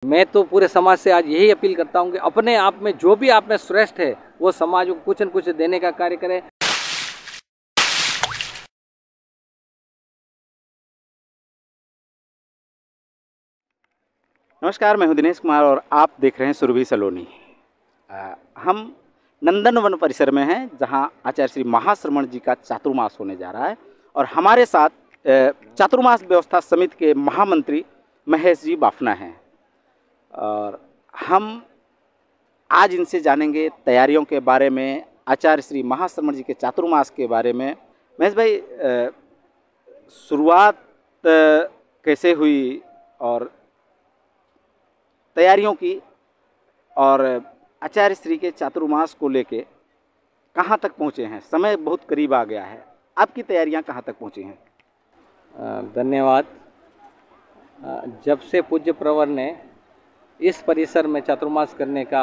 मैं तो पूरे समाज से आज यही अपील करता हूँ कि अपने आप में जो भी आप में श्रेष्ठ है वो समाज को कुछ न कुछ देने का कार्य करें। नमस्कार, मैं हूं दिनेश कुमार और आप देख रहे हैं सुरभि सलोनी। हम नंदन वन परिसर में हैं जहां आचार्य श्री महाश्रमण जी का चातुर्मास होने जा रहा है और हमारे साथ चातुर्मास व्यवस्था समिति के महामंत्री महेश जी बाफना हैं और हम आज इनसे जानेंगे तैयारियों के बारे में, आचार्य श्री महाश्रमण जी के चातुर्मास के बारे में। महेश भाई, शुरुआत कैसे हुई और तैयारियों की, और आचार्य श्री के चातुर्मास को लेके कहाँ तक पहुँचे हैं? समय बहुत करीब आ गया है, आपकी तैयारियाँ कहाँ तक पहुँची हैं? धन्यवाद। जब से पूज्य प्रवर ने इस परिसर में चातुर्मास करने का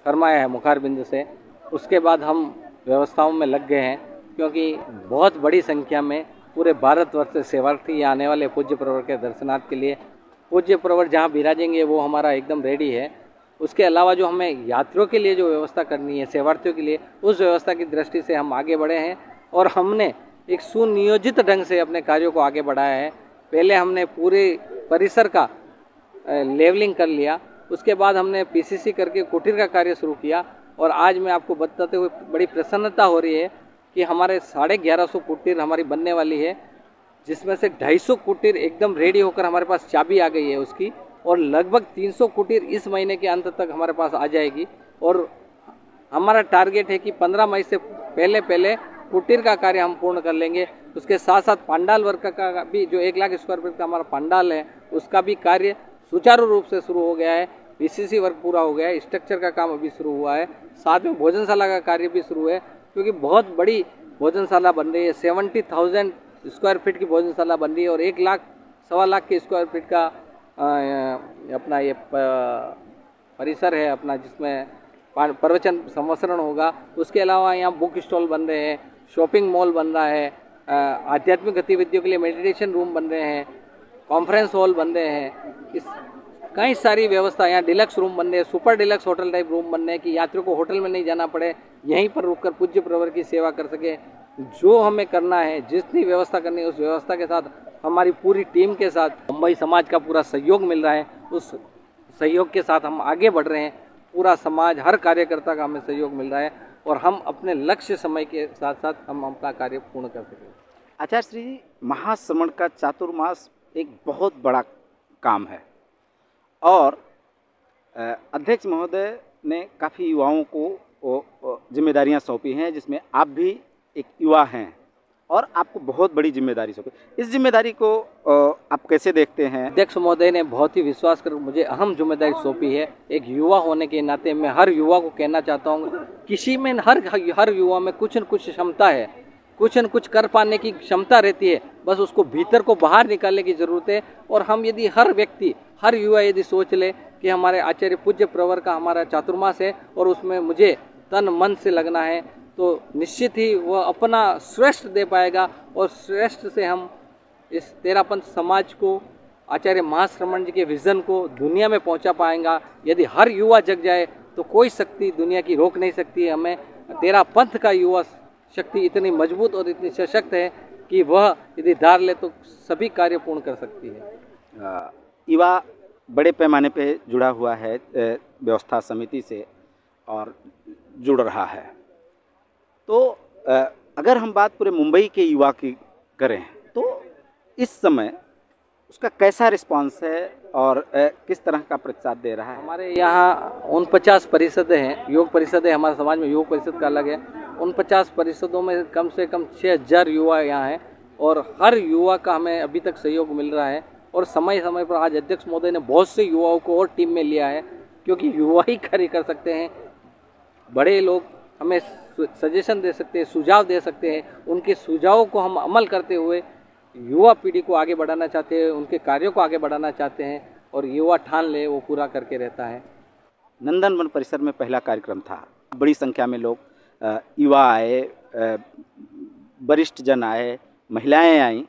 फरमाया है मुखारबिंद से, उसके बाद हम व्यवस्थाओं में लग गए हैं, क्योंकि बहुत बड़ी संख्या में पूरे भारतवर्ष से सेवार्थी आने वाले पूज्य प्रवर के दर्शनार्थ के लिए। पूज्य प्रवर जहाँ विराजेंगे वो हमारा एकदम रेडी है। उसके अलावा जो हमें यात्रियों के लिए जो व्यवस्था करनी है, सेवार्थियों के लिए, उस व्यवस्था की दृष्टि से हम आगे बढ़े हैं और हमने एक सुनियोजित ढंग से अपने कार्यों को आगे बढ़ाया है। पहले हमने पूरे परिसर का लेवलिंग कर लिया, उसके बाद हमने पीसीसी करके कुटीर का कार्य शुरू किया और आज मैं आपको बताते हुए बड़ी प्रसन्नता हो रही है कि हमारे 1150 कुटीर हमारी बनने वाली है, जिसमें से 250 कुटीर एकदम रेडी होकर हमारे पास चाबी आ गई है उसकी, और लगभग 300 कुटीर इस महीने के अंत तक हमारे पास आ जाएगी। और हमारा टारगेट है कि 15 मई से पहले पहले कुटीर का कार्य हम पूर्ण कर लेंगे। उसके साथ साथ पांडाल वर्क का भी, जो 1 लाख स्क्वायर फीट का हमारा पांडाल है, उसका भी कार्य सुचारू रूप से शुरू हो गया है। पीसीसी वर्क पूरा हो गया है, स्ट्रक्चर का काम अभी शुरू हुआ है, साथ में भोजनशाला का कार्य भी शुरू है, क्योंकि बहुत बड़ी भोजनशाला बन रही है। 70,000 स्क्वायर फीट की भोजनशाला बन रही है और 1 लाख सवा लाख के स्क्वायर फीट का अपना ये परिसर है अपना, जिसमें प्रवचन संवसरण होगा। उसके अलावा यहाँ बुक स्टॉल बन रहे हैं, शॉपिंग मॉल बन रहा है, आध्यात्मिक गतिविधियों के लिए मेडिटेशन रूम बन रहे हैं, कॉन्फ्रेंस हॉल बन रहे हैं, इस कई सारी व्यवस्था, यहाँ डिलक्स रूम बन रहे हैं, super deluxe hotel type room बन रहे हैं कि यात्रियों को होटल में नहीं जाना पड़े, यहीं पर रुककर पूज्य प्रवर की सेवा कर सके। जो हमें करना है, जितनी व्यवस्था करनी है, उस व्यवस्था के साथ हमारी पूरी टीम के साथ मुंबई समाज का पूरा सहयोग मिल रहा है। उस सहयोग के साथ हम आगे बढ़ रहे हैं। पूरा समाज, हर कार्यकर्ता का हमें सहयोग मिल रहा है और हम अपने लक्ष्य समय के साथ साथ हम अपना कार्य पूर्ण कर सकें। आचार्य श्री महाश्रमण का चातुर्मास एक बहुत बड़ा काम है और अध्यक्ष महोदय ने काफ़ी युवाओं को जिम्मेदारियां सौंपी हैं, जिसमें आप भी एक युवा हैं और आपको बहुत बड़ी जिम्मेदारी सौंपी। इस जिम्मेदारी को आप कैसे देखते हैं? अध्यक्ष महोदय ने बहुत ही विश्वास कर मुझे अहम जिम्मेदारी सौंपी है। एक युवा होने के नाते मैं हर युवा को कहना चाहता हूँ, किसी में हर युवा में कुछ न कुछ क्षमता है, कुछ न कुछ कर पाने की क्षमता रहती है, बस उसको भीतर को बाहर निकालने की जरूरत है। और हम यदि हर व्यक्ति, हर युवा यदि सोच ले कि हमारे आचार्य पूज्य प्रवर का हमारा चातुर्मास है और उसमें मुझे तन मन से लगना है, तो निश्चित ही वह अपना श्रेष्ठ दे पाएगा और श्रेष्ठ से हम इस तेरापंथ समाज को, आचार्य महाश्रमण जी के विजन को दुनिया में पहुंचा पाएगा। यदि हर युवा जग जाए तो कोई शक्ति दुनिया की रोक नहीं सकती है हमें। तेरापंथ का युवा शक्ति इतनी मजबूत और इतनी सशक्त है कि वह यदि धार ले तो सभी कार्य पूर्ण कर सकती है। युवा बड़े पैमाने पे जुड़ा हुआ है व्यवस्था समिति से और जुड़ रहा है, तो अगर हम बात पूरे मुंबई के युवा की करें तो इस समय उसका कैसा रिस्पांस है और किस तरह का प्रतिसाद दे रहा है? हमारे यहाँ 49 परिषदें हैं, योग परिषदें, हमारे समाज में योग परिषद का अलग है। 49 परिषदों में कम से कम 6000 युवा यहाँ हैं और हर युवा का हमें अभी तक सहयोग मिल रहा है। और समय समय पर आज अध्यक्ष महोदय ने बहुत से युवाओं को और टीम में लिया है, क्योंकि युवा ही कार्य कर सकते हैं। बड़े लोग हमें सजेशन दे सकते हैं, सुझाव दे सकते हैं, उनके सुझावों को हम अमल करते हुए युवा पीढ़ी को आगे बढ़ाना चाहते हैं, उनके कार्यों को आगे बढ़ाना चाहते हैं और युवा ठान ले वो पूरा करके रहता है। नंदन वन परिसर में पहला कार्यक्रम था, बड़ी संख्या में लोग, युवा आए, वरिष्ठ जन आए, महिलाएं आईं।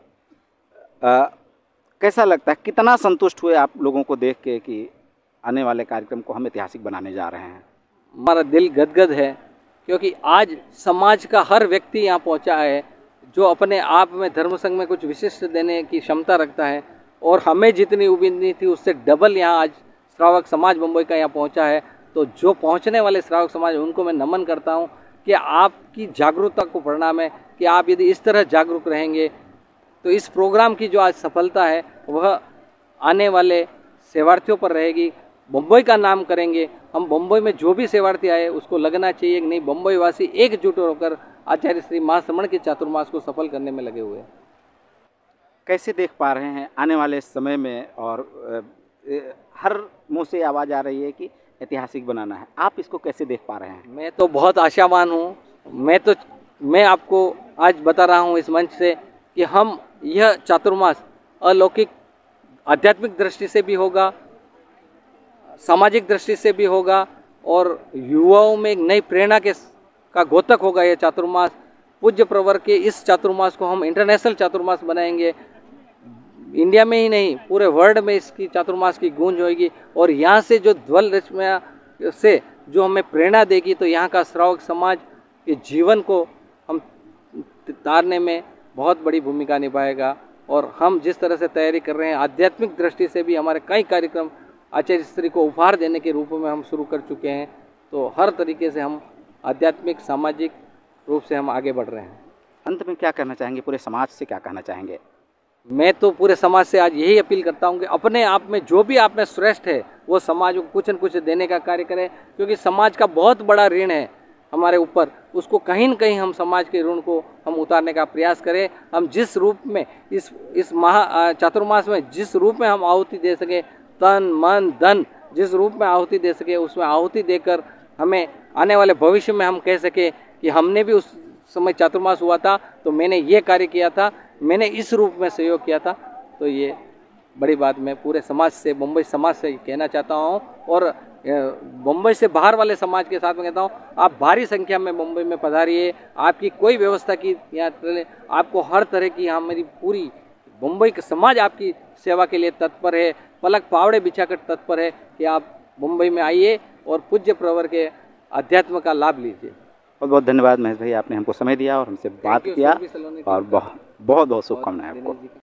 कैसा लगता है, कितना संतुष्ट हुए आप लोगों को देख के कि आने वाले कार्यक्रम को हम ऐतिहासिक बनाने जा रहे हैं। हमारा दिल गदगद है क्योंकि आज समाज का हर व्यक्ति यहाँ पहुँचा है जो अपने आप में धर्म संघ में कुछ विशिष्ट देने की क्षमता रखता है, और हमें जितनी उम्मीद नहीं थी उससे डबल यहाँ आज श्रावक समाज मुंबई का यहाँ पहुँचा है। तो जो पहुँचने वाले श्रावक समाज उनको मैं नमन करता हूँ कि आपकी जागरूकता को परिणाम है कि आप यदि इस तरह जागरूक रहेंगे तो इस प्रोग्राम की जो आज सफलता है वह आने वाले सेवार्थियों पर रहेगी। मुंबई का नाम करेंगे हम। मुंबई में जो भी सेवार्थी आए उसको लगना चाहिए कि नहीं, मुंबई वासी एकजुट होकर आचार्य श्री महाश्रमण के चातुर्मास को सफल करने में लगे हुए हैं। कैसे देख पा रहे हैं आने वाले समय में, और हर मुंह से आवाज़ आ रही है कि ऐतिहासिक बनाना है, आप इसको कैसे देख पा रहे हैं? मैं तो बहुत आशावान हूँ। मैं आपको आज बता रहा हूँ इस मंच से कि हम यह चातुर्मास अलौकिक आध्यात्मिक दृष्टि से भी होगा, सामाजिक दृष्टि से भी होगा, और युवाओं में एक नई प्रेरणा का द्योतक होगा यह चातुर्मास। पूज्य प्रवर के इस चातुर्मास को हम इंटरनेशनल चातुर्मास बनाएंगे। इंडिया में ही नहीं, पूरे वर्ल्ड में इसकी चातुर्मास की गूंज होगी, और यहाँ से जो ध्वल रश्मियाँ से जो हमें प्रेरणा देगी तो यहाँ का श्रावक समाज के जीवन को हम तारने में बहुत बड़ी भूमिका निभाएगा। और हम जिस तरह से तैयारी कर रहे हैं आध्यात्मिक दृष्टि से भी हमारे कई कार्यक्रम आचार्य श्री को उपहार देने के रूप में हम शुरू कर चुके हैं। तो हर तरीके से हम आध्यात्मिक सामाजिक रूप से हम आगे बढ़ रहे हैं। अंत में क्या कहना चाहेंगे, पूरे समाज से क्या कहना चाहेंगे? मैं तो पूरे समाज से आज यही अपील करता हूँ कि अपने आप में जो भी आप में श्रेष्ठ है वो समाज को कुछ न कुछ देने का कार्य करें, क्योंकि समाज का बहुत बड़ा ऋण है हमारे ऊपर। उसको कहीं न कहीं हम समाज के ऋण को हम उतारने का प्रयास करें। हम जिस रूप में इस चातुर्मास में जिस रूप में हम आहुति दे सके, तन मन धन जिस रूप में आहुति दे सके, उसमें आहुति देकर हमें आने वाले भविष्य में हम कह सके कि हमने भी उस समय चातुर्मास हुआ था तो मैंने ये कार्य किया था, मैंने इस रूप में सहयोग किया था। तो ये बड़ी बात मैं पूरे समाज से, मुंबई समाज से कहना चाहता हूँ, और मुंबई से बाहर वाले समाज के साथ में कहता हूँ, आप भारी संख्या में मुंबई में पधारिए। आपकी कोई व्यवस्था की यहाँ आपको हर तरह की यहाँ मेरी पूरी मुंबई का समाज आपकी सेवा के लिए तत्पर है, पलक पावड़े बिछाकर तत्पर है कि आप मुंबई में आइए और पूज्य प्रवर के अध्यात्म का लाभ लीजिए। बहुत बहुत धन्यवाद महेश भाई, आपने हमको समय दिया और हमसे बात किया, और बहुत बहुत शुभकामनाएं आपको।